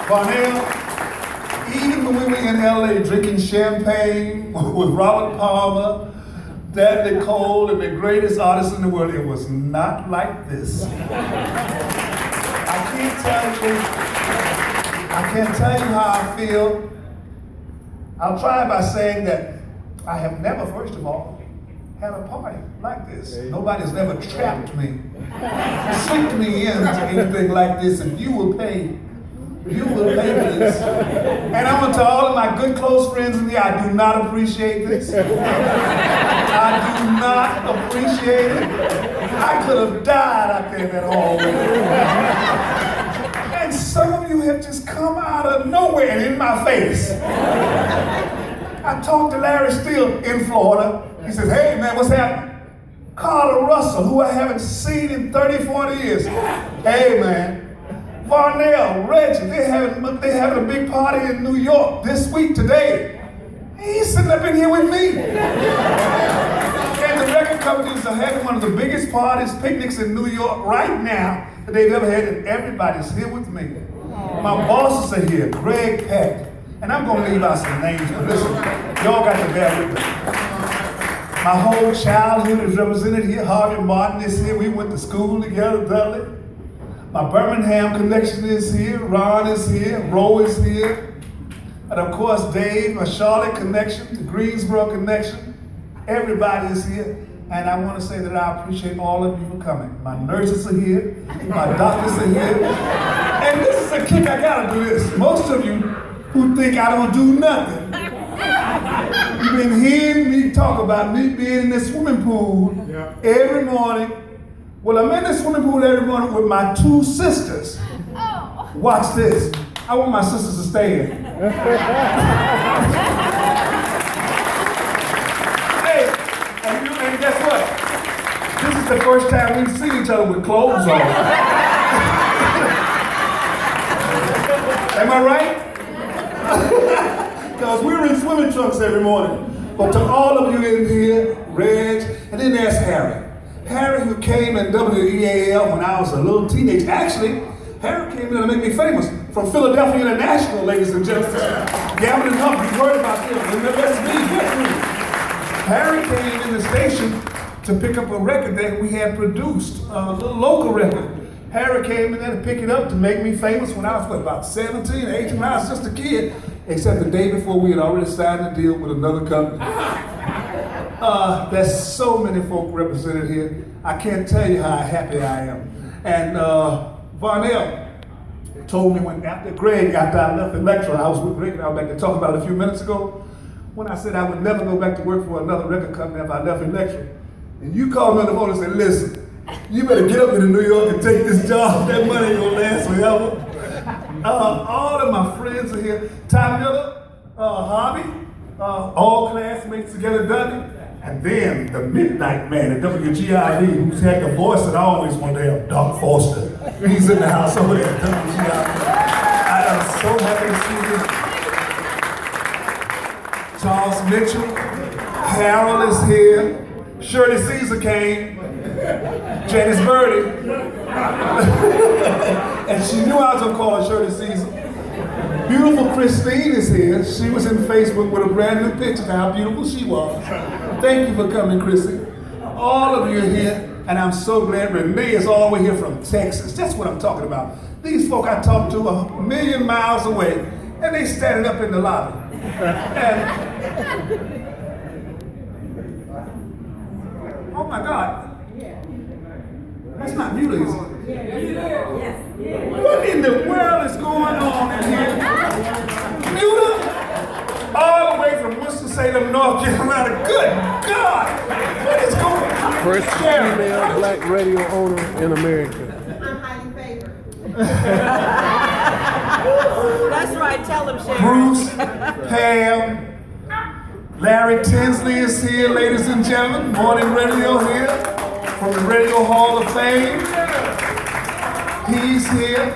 Varnell, even when we were in LA drinking champagne with Robert Palmer, Dad Nicole, and the greatest artists in the world, it was not like this. I can't tell you how I feel. I'll try by saying that I have never, first of all, had a party like this. Nobody's ever trapped me, tricked me into anything like this, and you will pay. You will pay for this. And I'm going to tell all of my good close friends in here, I do not appreciate this. I do not appreciate it. I could have died out there in that hallway. And some of you have just come out of nowhere and in my face. I talked to Larry Steele in Florida. He says, hey man, what's happening? Carla Russell, who I haven't seen in 30, 40 years. Hey man. Varnell, Reggie, they're having a big party in New York this week, today. He's sitting up in here with me. And the record companies are having one of the biggest parties, picnics in New York right now that they've ever had, and everybody's here with me. My bosses are here, Greg Peck. And I'm going to leave out some names, but listen, y'all got to bear with me. My whole childhood is represented here. Harvey Martin is here. We went to school together, Dudley. My Birmingham connection is here. Ron is here. Roe is here. And of course, Dave, my Charlotte connection, the Greensboro connection. Everybody is here. And I want to say that I appreciate all of you for coming. My nurses are here. My doctors are here. And this is a kick. I got to do this. Most of you who think I don't do nothing, you've been hearing me talk about me being in the swimming pool every morning. Well, I'm in the swimming pool every morning with my two sisters. Oh. Watch this. I want my sisters to stay in. Hey, and guess what? This is the first time we've seen each other with clothes on. Am I right? Because we were in swimming trunks every morning. But to all of you in here, Reg, and then there's Harry. Harry, who came in WEAL when I was a little teenager. Actually, Harry came in to make me famous from Philadelphia International, ladies and gentlemen. Gavin and Huff, you've heard about him. That's me. Harry came in the station to pick up a record that we had produced, a little local record. Harry came in there to pick it up to make me famous when I was, about 17, 18, when I was just a kid, except the day before we had already signed a deal with another company. There's so many folk represented here. I can't tell you how happy I am. And Varnell told me after I left Electra, I was with Greg and I was back to talk about it a few minutes ago, when I said I would never go back to work for another record company if I left Electra. And you called me on the phone and said, listen, you better get up into New York and take this job. That money ain't gonna last forever. All of my friends are here. Ty Miller, Harvey, all classmates together, Dudley. And then the Midnight Man at WGIV, who's had the voice that I always wanted to have, Doc Foster. He's in the house over there at WGIV. I am so happy to see you. Charles Mitchell, Harold is here. Shirley Caesar came. Janice Birdie. And she knew I was going to call her Shirley Caesar. Beautiful Christine is here. She was in Facebook with a brand new picture of how beautiful she was. Thank you for coming, Chrissy. All of you are here, and I'm so glad. Renee is all the way here from Texas. That's what I'm talking about. These folk I talked to 1,000,000 miles away, and they standing up in the lobby. And, oh my God. That's not muted, is it? What in the world is going on in here? Muted? All the way from Winston-Salem, North Carolina. Good God! What is going on? First female black radio owner in America. I'm highly favored. That's right, tell them, Sharon. Bruce, Pam, Larry Tinsley is here, ladies and gentlemen. Morning Radio here from the Radio Hall of Fame. He's here.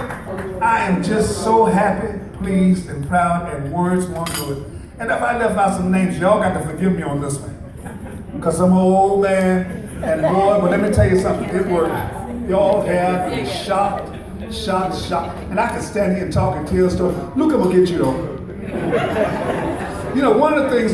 I am just so happy, pleased, and proud, and words won't do it. And if I left out some names, y'all got to forgive me on this one. Because I'm an old man, and boy, but let me tell you something, it worked. Y'all had me shocked, Shot. And I could stand here and talk and tell stories. Luke, I'm gonna get you though. You know, one of the things,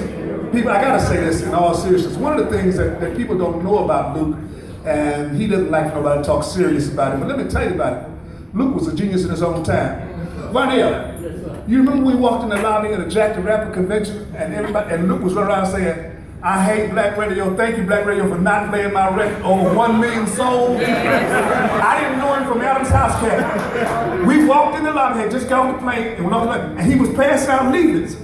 people, I gotta say this in all seriousness, one of the things that people don't know about Luke, and he doesn't like nobody to talk serious about it, but let me tell you about it. Luke was a genius in his own time. Vaniel, you remember we walked in the lobby at a Jack the Rapper convention, and Luke was running around saying, I hate Black Radio. Thank you, Black Radio, for not playing my record over 1 million sold. I didn't know him from Adam's House Cat. We walked in the lobby, had just got off the plane, and went off the plane, and he was passing out leaflets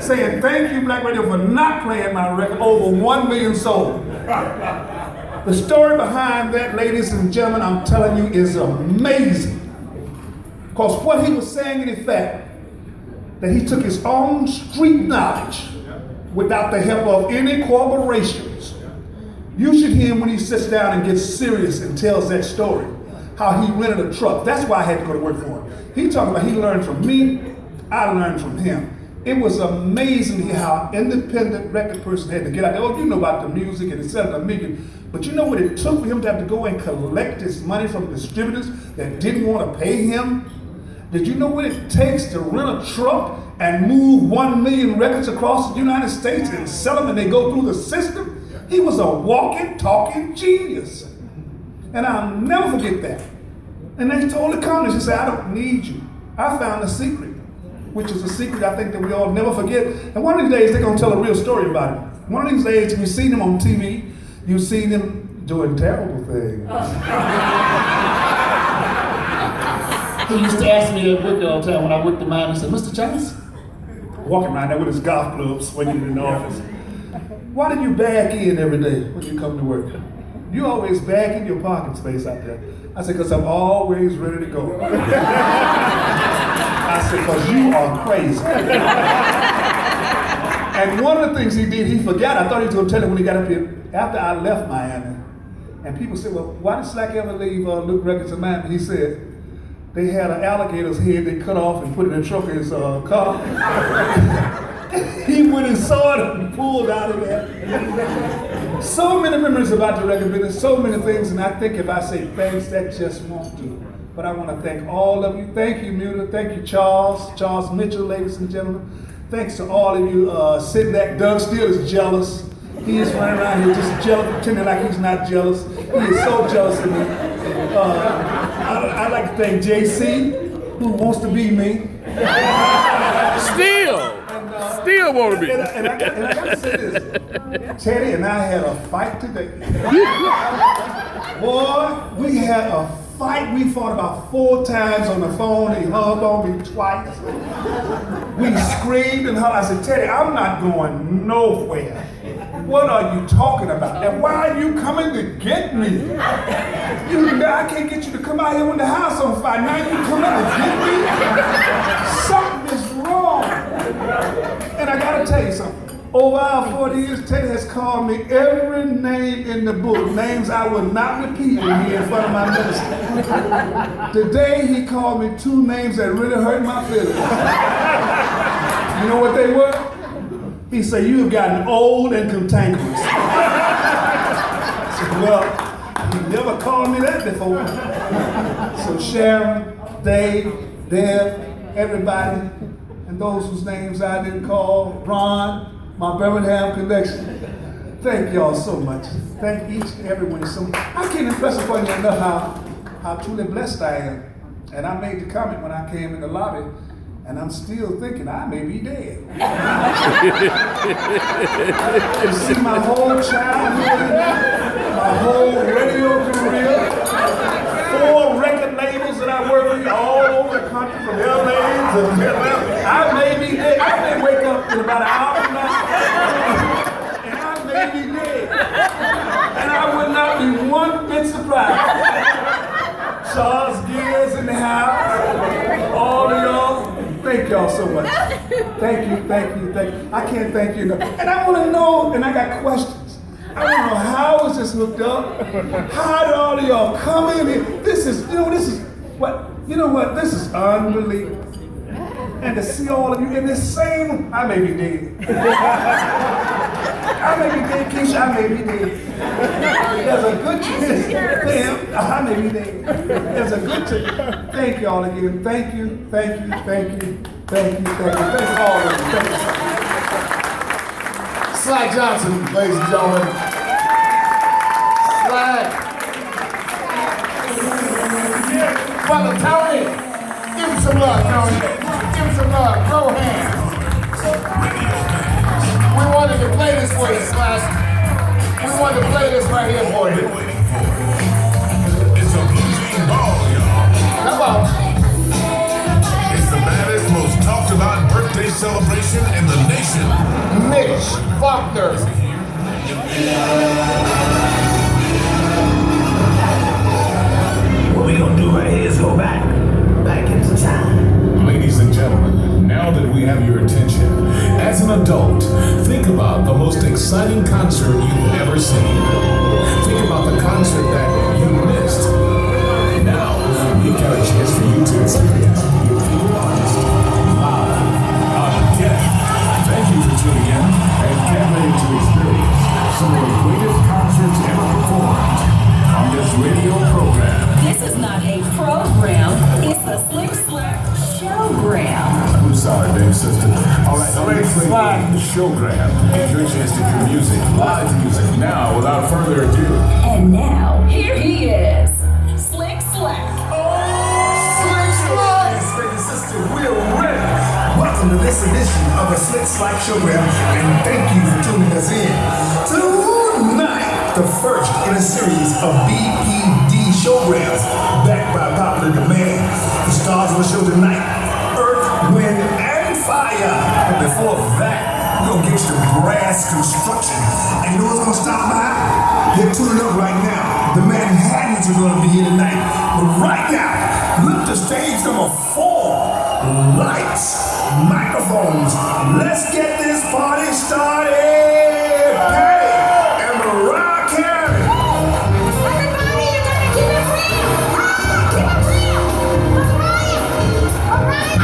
saying, thank you, Black Radio, for not playing my record over 1 million sold. The story behind that, ladies and gentlemen, I'm telling you, is amazing. Because what he was saying, in effect, that he took his own street knowledge without the help of any corporations. You should hear him when he sits down and gets serious and tells that story, how he rented a truck. That's why I had to go to work for him. He talking about he learned from me, I learned from him. It was amazing how independent record person had to get out there. Oh, you know about the music and instead of $1 million, but you know what it took for him to have to go and collect his money from distributors that didn't want to pay him? Did you know what it takes to rent a truck and move 1 million records across the United States and sell them and they go through the system? He was a walking, talking genius. And I'll never forget that. And they told the companies, he said, I don't need you. I found a secret, which is a secret I think that we all never forget. And one of these days, they're gonna tell a real story about it. One of these days, you've seen them on TV, you've seen them doing terrible things. He used to ask me at work all the time when I worked in mine, he said, Mr. Johnson, walking around there with his golf clubs swinging in the office. Why do you back in every day when you come to work? You always back in your parking space out there. I said, because I'm always ready to go. I said, because you are crazy. And one of the things he did, he forgot. I thought he was going to tell him when he got up here, after I left Miami. And people said, well, why did Slack ever leave Luke Records in Miami? He said, they had an alligator's head they cut off and put it in the trunk of his car. He went and saw it and pulled out of there. So many memories about the record business, so many things, and I think if I say thanks, that just won't do. But I want to thank all of you. Thank you, Muta. Thank you, Charles Mitchell, ladies and gentlemen. Thanks to all of you sitting back. Doug still is jealous. He is running around here just jealous, pretending like he's not jealous. He is so jealous of me. I'd like to thank JC, who wants to be me. Still want to be. And I gotta say this. Teddy and I had a fight today. Boy, we had a fight. We fought about 4 times on the phone. He hugged on me twice. We screamed and hollered. I said, Teddy, I'm not going nowhere. What are you talking about? And why are you coming to get me? I can't get you to come out here when the house on fire. Now you coming to get me? Something is wrong. And I gotta tell you something. Over our 40 years, Teddy has called me every name in the book, names I would not repeat when he in front of my minister. Today, he called me 2 names that really hurt my feelings. You know what they were? He said, you have gotten old and cantankerous. I said, well, he never called me that before. So Sharon, Dave, Deb, everybody, and those whose names I didn't call, Ron, my Birmingham connection. Thank y'all so much. Thank each and every one so much. I can't impress upon you enough how truly blessed I am. And I made the comment when I came in the lobby, and I'm still thinking I may be dead. You see my whole childhood, my whole radio career, 4 record labels that I work with all over the country, from LA to Atlanta. I may be dead. I may wake up in about an hour from now, and I may be dead. And I would not be one bit surprised. Charles Gears in the house, all of y'all. Thank y'all so much. Thank you. I can't thank you enough. And I want to know, and I got questions. I want to know, how is this hooked up? How did all of y'all come in here? This is unbelievable. And to see all of you in this same, I may be dead. I may be dead, Keisha, I may be dead. There's a good chance. Damn, I may be dead. There's a good chance. Thank y'all again. Thank you, thank you, thank you, thank you, thank you. Thank all of you. Thank you. Slack Johnson, ladies and gentlemen. Slack. Brother Tony, give him some love, Tony. Give him some love. Go hands. We wanted to play this for you, Slack. We wanted to play this right here for you. It's a blue jean ball, y'all. Come on. It's the baddest, most talked about birthday celebration in the nation. Mitch Faulkner. What we gonna do right here is go back into time. Ladies and gentlemen, now that we have your attention, as an adult, think about the most exciting concert you've ever seen. Think about the concert that you missed. Now, we've got a chance for you to experience your favorite artist live on deck. Thank you for tuning in and get ready to experience some of the greatest concerts ever performed on this radio program. This is not a program, it's a Slick Slack showgram. I'm sorry, babe sister. All right, let's play the showgram. It's your chance to hear music, live music. Now, without further ado. And now, here he is, Slick Slack. Slick Slack. Brother and sister, we're ready. Welcome to this edition of a Slick Slack Showgram, and thank you for tuning us in. Tonight, the first in a series of BPD showgrams backed by popular demand. The stars of the show tonight, Earth, Wind, and Fire. But before that, we're gonna get you to brass construction. And you know what's gonna stop by? They're tuning up right now. The Manhattans are gonna be here tonight. But right now, look to stage number 4. Lights, microphones. Let's get this party started. Hey, and Mariah Carey. Everybody, you gotta keep it real. Keep it real. All right.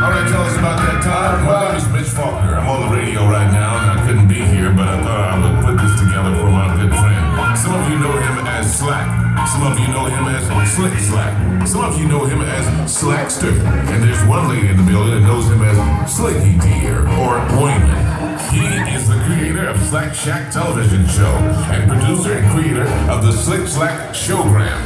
All right, tell us about that time. My name is Mitch Faulkner. I'm on the radio right now, and I couldn't be here, but I thought I would put this together for my good friend. Some of you know him as Slack. Some of you know him as Slick Slack. Some of you know him as Slackster. And there's one lady in the building that knows him as Slicky Deer or Wayman. He is the creator of Slack Shack television show and producer and creator of the Slick Slack showgram.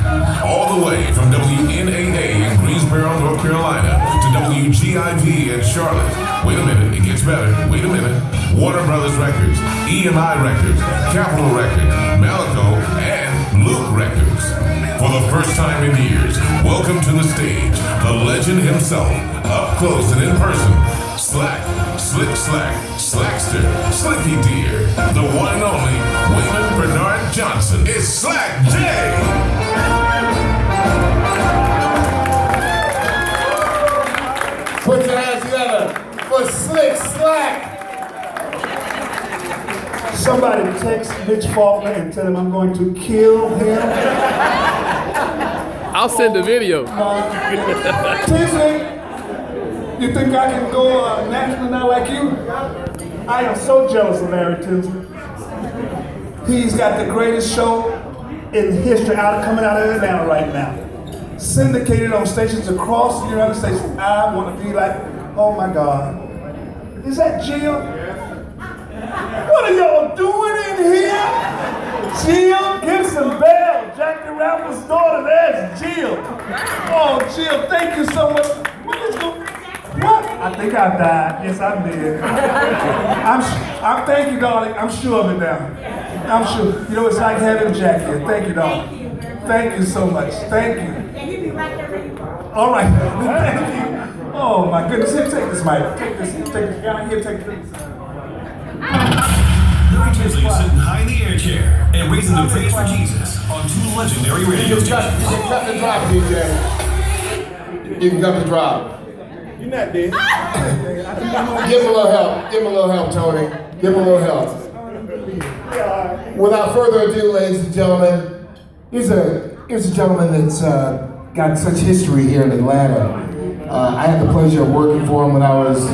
All the way from WNAA in Greensboro, North Carolina to WGIV in Charlotte. Wait a minute, it gets better. Wait a minute. Warner Brothers Records, EMI Records, Capitol Records, Malaco, and Luke Records. For the first time in years, welcome to the stage, the legend himself, up close and in person, Slack, Slick Slack, Slackster, Slicky Deer, the one and only Wayman Bernard Johnson. It's Slack J! Put your hands together for Slick Slack. Somebody text Mitch Faulkner and tell him I'm going to kill him. I'll send a video. Tinsley, you think I can go national now like you? I am so jealous of Larry Tinsley. He's got the greatest show in history coming out of Atlanta right now. Syndicated on stations across the United States. I want to be like, oh my God. Is that Jill? What are y'all doing in here? Jill Gibson Bell, Jack the Rapper's daughter, there's Jill. Oh, Jill, thank you so much. What is going What? I think I died. Yes, I did. I'm thank you, darling. I'm sure of it now. I'm sure. You know, it's like having Jack here. Thank you, darling. Thank you so much. Thank you. And you be right there ready for it. All right. Thank you. Oh, my goodness. Here, take this, Mike. Take this. Take this. Down here, take this. Larry Tinsley is sitting high in the air chair and raising the praise for Jesus on 2 legendary radio You can stations. cut the drop, DJ. You can cut the drop. You're not dead. Give him a little help. Give him a little help, Tony. Give him a little help. Without further ado, ladies and gentlemen, here's a gentleman that's got such history here in Atlanta. I had the pleasure of working for him when I was